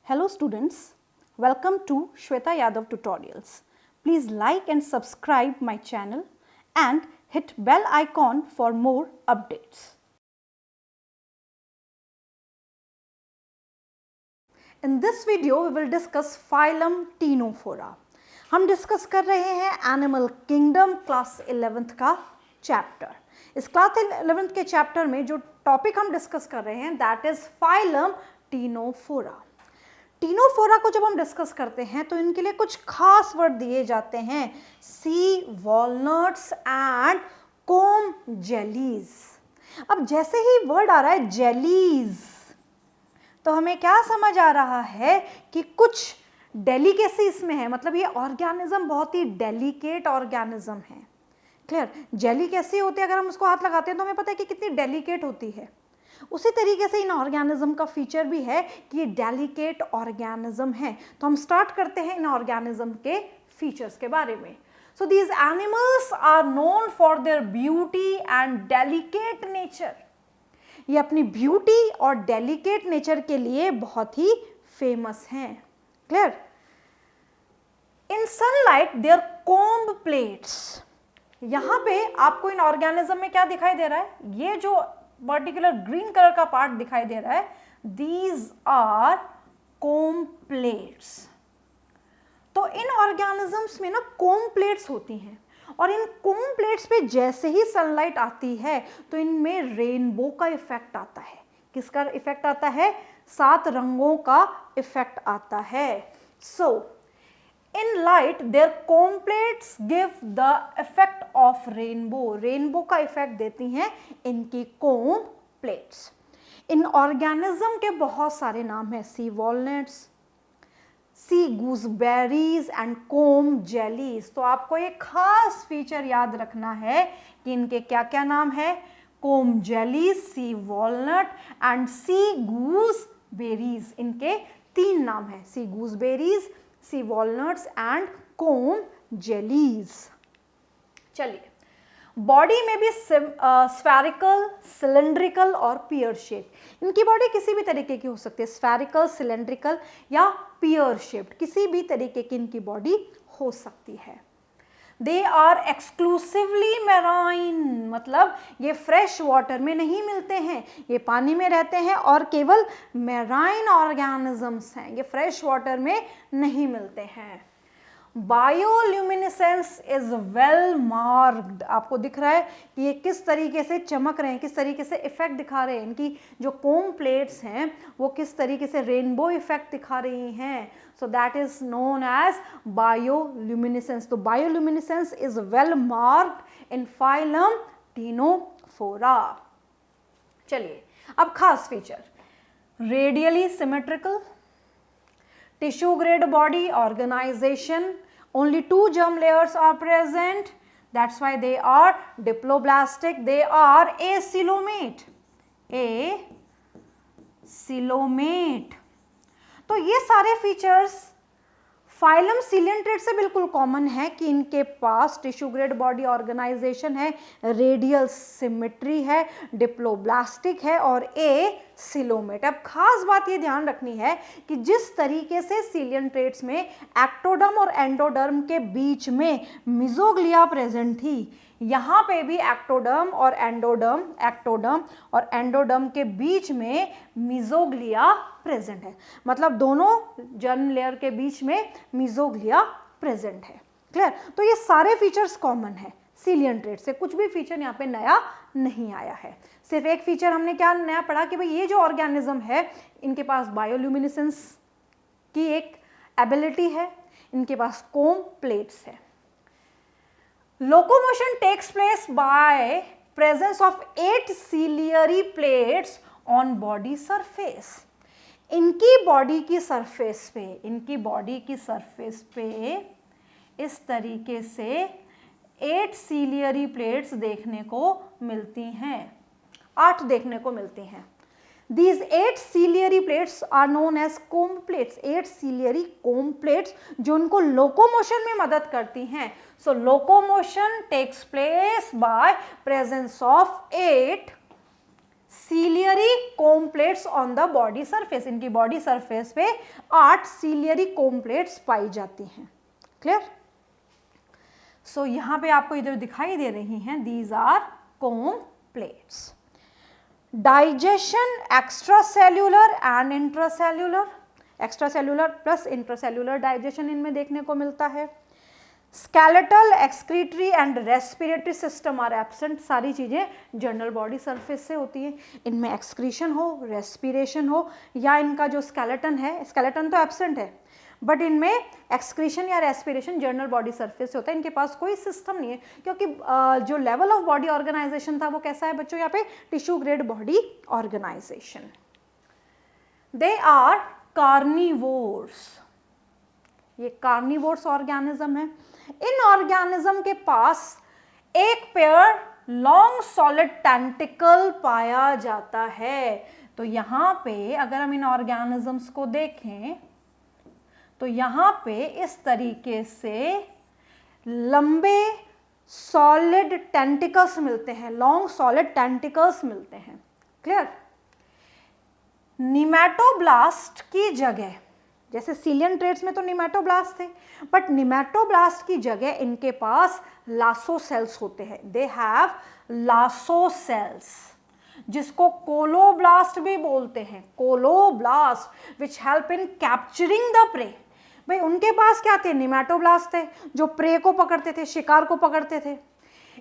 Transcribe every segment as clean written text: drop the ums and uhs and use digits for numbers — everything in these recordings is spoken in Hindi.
Hello students, welcome to Shweta Yadav Tutorials. Please like and subscribe my channel and hit bell icon for more updates. In this video, we will discuss phylum Ctenophora. हम डिस्कस कर रहे हैं एनिमल किंगडम क्लास 11th का चैप्टर. इस क्लास 11th के चैप्टर में जो टॉपिक हम डिस्कस कर रहे हैं that is phylum Ctenophora. Ctenophora को जब हम डिस्कस करते हैं तो इनके लिए कुछ खास वर्ड दिए जाते हैं, sea walnuts and come jellies. अब जैसे ही वर्ड आ रहा है जेलीज तो हमें क्या समझ आ रहा है कि कुछ डेलिकेसी इसमें है, मतलब ये ऑर्गेनिज्म बहुत ही डेलिकेट ऑर्गेनिज्म है. क्लियर? जेली कैसी होती है, अगर हम उसको हाथ लगाते हैं तो हमें पता है कि कितनी डेलिकेट होती है. उसी तरीके से इन ऑर्गेनिज्म का फीचर भी है कि ये डेलिकेट ऑर्गेनिज्म है. तो हम स्टार्ट करते हैं इन ऑर्गेनिज्म के फीचर्स के बारे में. So these animals are known for their beauty and delicate nature. ये अपनी ब्यूटी और डेलिकेट नेचर के लिए बहुत ही फेमस हैं. Clear? In sunlight their comb plates. यहां पे आपको इन ऑर्गेनिज्म में क्या दिखाई दे रहा है, ये जो पर्टिकुलर ग्रीन कलर का पार्ट दिखाई दे रहा है, दीज आर कोम्ब प्लेट्स. तो इन ऑर्गेनिजम्स में ना कोम्ब प्लेट्स होती हैं और इन कोम्ब प्लेट्स पे जैसे ही सनलाइट आती है तो इनमें रेनबो का इफेक्ट आता है. किसका इफेक्ट आता है? 7 रंगों का इफेक्ट आता है. So in light their comb plates give the effect of rainbow. Rainbow का इफेक्ट देती हैं इनकी कोम्ब प्लेट्स. इन ऑर्गेनिज्म के बहुत सारे नाम हैं, sea walnuts, sea gooseberries and comb jellies. तो आपको एक खास फीचर याद रखना है कि इनके क्या क्या नाम है, comb jellies, sea walnut and sea gooseberries. इनके 3 नाम हैं, sea gooseberries, sea walnuts and comb jellies. चलिए, बॉडी में भी स्फेरिकल, सिलेंड्रिकल और पियर शेप. इनकी बॉडी किसी भी तरीके की हो सकती है, स्फेरिकल, सिलेंड्रिकल या पियर शेप्ड, किसी भी तरीके की इनकी बॉडी हो सकती है. दे आर एक्सक्लूसिवली मैराइन, मतलब ये फ्रेश वाटर में नहीं मिलते हैं, ये पानी में रहते हैं और केवल मैराइन ऑर्गेनिजम्स हैं, ये फ्रेश वाटर में नहीं मिलते हैं. Bioluminescence is well marked. आपको दिख रहा है कि ये किस तरीके से चमक रहे हैं, किस तरीके से इफेक्ट दिखा रहे हैं. इनकी जो कोम्ब प्लेट्स हैं वो किस तरीके से रेनबो इफेक्ट दिखा रही हैं. So that is known as bioluminescence. तो bioluminescence is well marked in phylum Ctenophora. चलिए, अब खास feature, radially symmetrical, tissue grade body organization, only 2 germ layers are present, that's why they are diploblastic, they are acoelomate. acoelomate. तो ये सारे फीचर्स फाइलम सीलिएंट्रेट से बिल्कुल कॉमन है कि इनके पास टिश्यू ग्रेड बॉडी ऑर्गेनाइजेशन है, रेडियल सिमेट्री है, डिप्लोब्लास्टिक है और एसिलोमेट. अब खास बात ये ध्यान रखनी है कि जिस तरीके से सीलिएंट्रेट्स में एक्टोडर्म और एंडोडर्म के बीच में मिजोग्लिया प्रेजेंट थी, यहाँ पे भी एक्टोडर्म और एंडोडर्म के बीच में मिजोग्लिया प्रेजेंट है. मतलब दोनों जर्म लेयर के बीच में मिजोग्लिया प्रेजेंट है. क्लियर? तो ये सारे फीचर्स कॉमन है सीलिएंट्रेट से, कुछ भी फीचर यहाँ पे नया नहीं आया है. सिर्फ एक फीचर हमने क्या नया पढ़ा कि भाई ये जो ऑर्गेनिज्म है इनके पास बायोल्यूमिनेसेंस की एक एबिलिटी है, इनके पास कोम्ब प्लेट्स है. Locomotion takes place by presence of 8 ciliary plates on body surface. इनकी बॉडी की सरफेस पे इस तरीके से 8 ciliary plates देखने को मिलती हैं, 8 देखने को मिलती हैं. These 8 ciliary plates are known as comb plates. 8 ciliary comb plates जो उनको लोकोमोशन में मदद करती हैं. So locomotion takes place by presence of 8 ciliary comb plates on the body surface, इनकी बॉडी सरफेस पे 8 सीलियरी कोम प्लेट्स पाई जाती हैं। क्लियर? सो यहां पे आपको इधर दिखाई दे रही हैं, these are comb plates. Digestion extracellular and intracellular, extracellular plus intracellular digestion इनमें देखने को मिलता है। Skeletal, excretory and respiratory system are absent, सारी चीजें जनरल बॉडी सरफेस से होती हैं। इनमें एक्सक्रीशन हो, रेस्पिरेशन हो, या इनका जो स्केलेटन है, स्केलेटन तो एब्सेंट है, बट इनमें एक्सक्रीशन या रेस्पिरेशन जनरल बॉडी सरफेस से होता है। इनके पास कोई सिस्टम नहीं है, क्योंकि जो लेवल ऑफ बॉडी ऑर्गेनाइजेशन था वो कैसा है बच्चों, यहाँ पे tissue grade body organisation. They are carnivores, ये कार्निवोर्स ऑर्गेनिज्म है। इन ऑर्गेनिज्म के पास एक पेयर लॉन्ग सॉलिड टेंटिकल पाया जाता है। तो यहां पे अगर हम इन ऑर्गेनिजम्स को देखें तो यहां पे इस तरीके से लंबे सॉलिड टेंटिकल्स मिलते हैं, लॉन्ग सॉलिड टेंटिकल्स मिलते हैं। क्लियर? निमेटोब्लास्ट की जगह, जैसे सीलियन ट्रेट्स में तो निमेटोब्लास्ट थे, बट निमेटोब्लास्ट की जगह इनके पास लासोसेल्स होते हैं। दे हैव लासोसेल्स, जिसको कोलोब्लास्ट भी बोलते हैं, colloblast, which help in capturing the prey. भाई उनके पास क्या थे, निमेटोब्लास्ट थे जो प्रे को पकड़ते थे, शिकार को पकड़ते थे।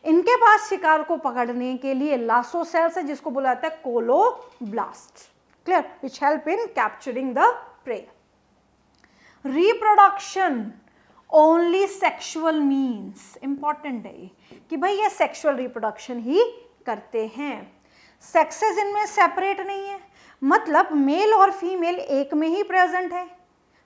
इनके पास शिकार को पकड़ने के लिए लासोसेल्स है, जिसको बोला जाता है colloblast. Clear? Which help in capturing the prey. Reproduction only sexual means, important है कि भाई ये सेक्सुअल रिप्रोडक्शन ही करते हैं। सेक्सेस इनमें सेपरेट नहीं है, मतलब मेल और फीमेल एक में ही प्रेजेंट है।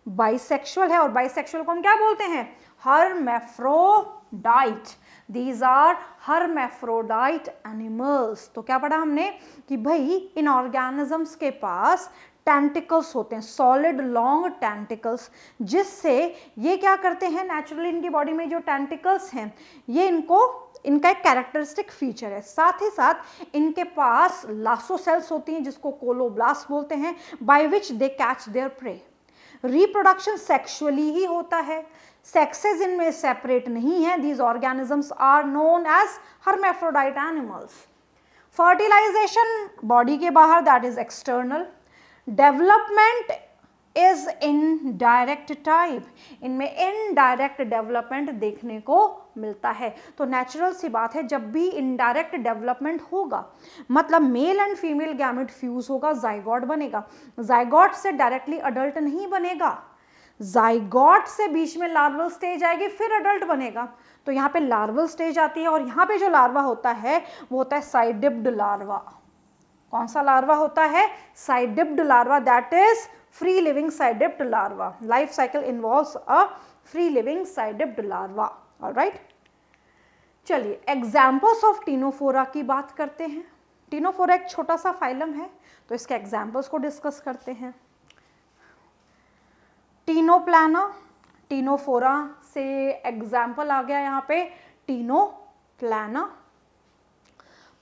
बाइसेक्सुअल है, और बाइसेक्सुअल को हम क्या बोलते हैं, hermaphrodite. These are hermaphrodite animals. तो क्या पढ़ा हमने कि भाई इन ऑर्गेनिजम्स के पास टेंटिकल्स होते हैं, सॉलिड लॉन्ग टेंटिकल्स, जिससे ये क्या करते हैं, नेचुरली इनकी बॉडी में जो टेंटिकल्स हैं ये इनका एक कैरेक्टरिस्टिक फीचर है। साथ ही साथ इनके पास लासोसेल्स होती हैं, जिसको कोलोब्लास्ट बोलते हैं, by which they catch their prey. Reproduction sexually ही होता है, सेक्सेस इनमें सेपरेट नहीं है। These organisms are known as hermaphrodite animals. Fertilization body के बाहर, that is external. Development is indirect type, इनमें इनडायरेक्ट डेवलपमेंट देखने को मिलता है। तो नेचुरल सी बात है, जब भी इनडायरेक्ट डेवलपमेंट होगा, मतलब male and female gamete fuse होगा, जाइगोट बनेगा। जाइगोट से डायरेक्टली अडल्ट नहीं बनेगा, जाइगोट से बीच में लार्वल स्टेज आएगी, फिर अडल्ट बनेगा। तो यहाँ पे लार्वल स्टेज आती है, और यहाँ पे जो लार्वा होता है वो होता है साइड डिप्ड लार्वा। कौन सा लार्वा होता है, side dipped larva, that is free living side dipped larva. Life cycle involves a free living side dipped larva. Alright, चलिए एग्जाम्पल्स ऑफ टीनोफोरा की बात करते हैं। टीनोफोरा एक छोटा सा फाइलम है, तो इसके एग्जाम्पल्स को डिस्कस करते हैं। टीनोप्लाना, टीनोफोरा से एग्जाम्पल आ गया यहाँ पे Ctenoplana.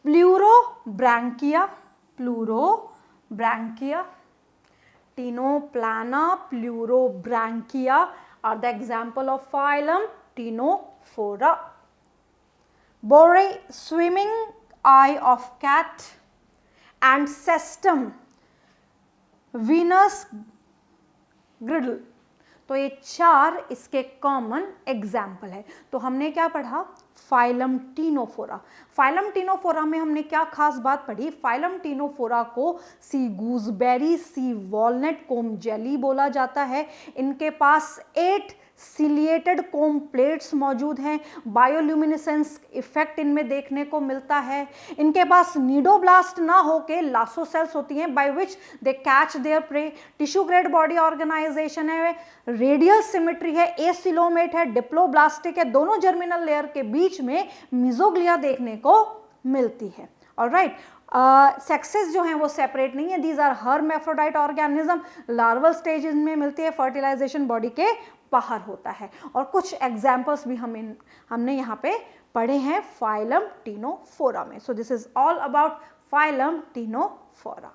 Pleurobrachia, Pleurobrachia, Ctenoplana, Pleurobrachia are the example of phylum Ctenophora. Bore, swimming eye of cat, and cestum, Venus griddle. तो ये चार इसके कॉमन एग्जाम्पल है। तो हमने क्या पढ़ा, फाइलम टीनोफोरा। फाइलम टीनोफोरा में हमने क्या खास बात पढ़ी, फाइलम टीनोफोरा को सी गूजबेरी, सी वॉलनट कोम जेली बोला जाता है। इनके पास 8 सिलिएटेड कोम प्लेट्स मौजूद हैं। बायोल्यूमिनेसेंस इफेक्ट इनमें देखने को मिलता है। इनके पास नीडोब्लास्ट ना होके लासोसेल्स होती हैं, by which they catch their prey. Tissue grade body organisation है, रेडियल सिमेट्री है, एसिलोमेट है, डिप्लोब्लास्टिक है। दोनों जर्मिनल लेयर के बीच में मिजोग्लिया देखने को मिलती है। ऑलराइट, सेक्सेस जो हैं वो सेपरेट नहीं है। These are hermaphrodite organism. Larval stage में मिलती है, फर्टिलाइजेशन बॉडी के बाहर होता है। और कुछ एग्जाम्पल्स भी हमने यहाँ पे पढ़े हैं फाइलम टीनोफोरा में। So this is all about phylum Ctenophora.